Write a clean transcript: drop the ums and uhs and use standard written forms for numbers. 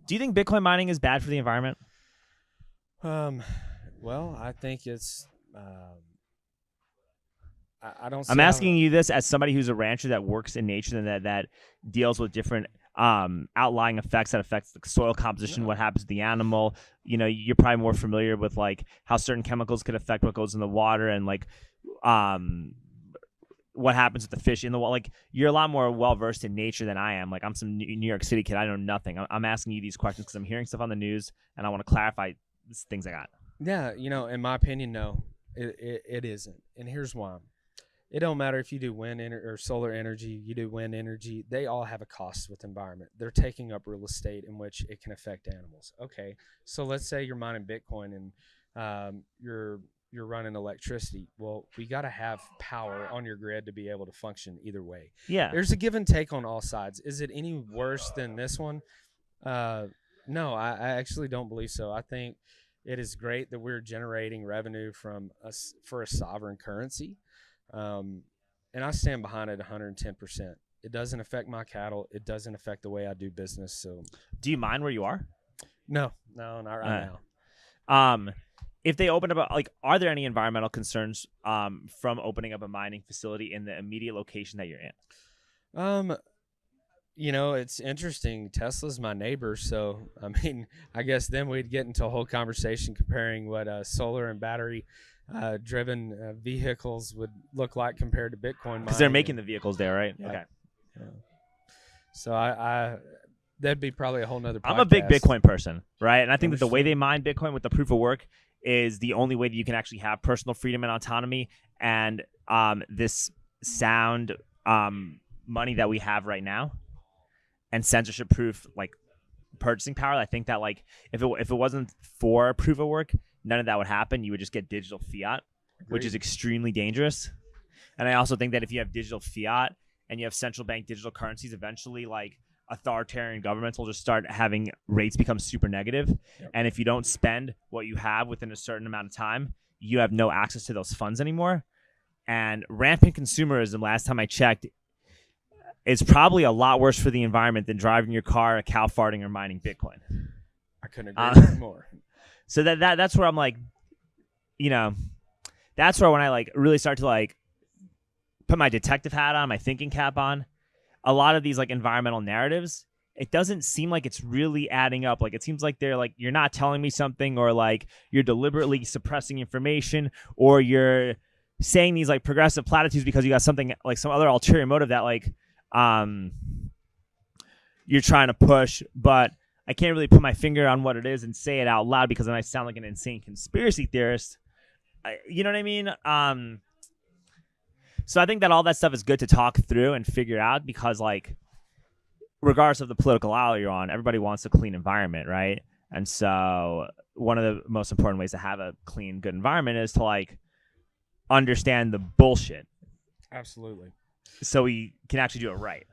Do you think Bitcoin mining is bad for the environment? Well, I think it's. I don't see. I'm how- asking you this as somebody who's a rancher that works in nature and that deals with different outlying effects that affects the soil composition, what happens to the animal. You know, you're probably more familiar with like how certain chemicals could affect what goes in the water and like what happens with the fish in the water. Like, you're a lot more well versed in nature than I am. Like, I'm some New York City kid. I know nothing. I'm asking you these questions because I'm hearing stuff on the news and I want to clarify things I got. Yeah, in my opinion, no, it isn't, and here's why. It don't matter if you do or solar energy, you do wind energy. They all have a cost with the environment. They're taking up real estate in which it can affect animals. Okay, so let's say you're mining Bitcoin and you're running electricity. Well, we got to have power on your grid to be able to function either way. Yeah. There's a give and take on all sides. Is it any worse than this one? No, I actually don't believe so. I think it is great that we're generating revenue from us for a sovereign currency. And I stand behind it 110%. It doesn't affect my cattle. It doesn't affect the way I do business. So, do you mind where you are? No, not right now. If they open up, like, are there any environmental concerns from opening up a mining facility in the immediate location that you're in? It's interesting. Tesla's my neighbor, so I mean, I guess then we'd get into a whole conversation comparing what solar and battery driven vehicles would look like compared to Bitcoin. Because they're making the vehicles there, right? Yeah. Okay. Yeah. So I that'd be probably a whole nother podcast. I'm a big Bitcoin person, right? And I think that the way they mine Bitcoin with the proof of work is the only way that you can actually have personal freedom and autonomy. And this sound money that we have right now and censorship proof, like, purchasing power, I think that, like, if it wasn't for proof of work, none of that would happen. You would just get digital fiat. Agreed. Which is extremely dangerous. And I also think that if you have digital fiat and you have central bank digital currencies, eventually, like, authoritarian governments will just start having rates become super negative. Yep. And if you don't spend what you have within a certain amount of time, you have no access to those funds anymore. And rampant consumerism, last time I checked, is probably a lot worse for the environment than driving your car, cow farting, or mining Bitcoin. I couldn't agree more. So that's where I'm like, that's where when I, like, really start to, like, put my detective hat on, my thinking cap on, a lot of these, like, environmental narratives, it doesn't seem like it's really adding up. Like, it seems like they're like, you're not telling me something, or like you're deliberately suppressing information, or you're saying these, like, progressive platitudes because you got something, like, some other ulterior motive that, like, you're trying to push, but I can't really put my finger on what it is and say it out loud because then I sound like an insane conspiracy theorist. You know what I mean? So I think that all that stuff is good to talk through and figure out because, like, regardless of the political aisle you're on, everybody wants a clean environment, right? And so one of the most important ways to have a clean, good environment is to, like, understand the bullshit. Absolutely. So we can actually do it right.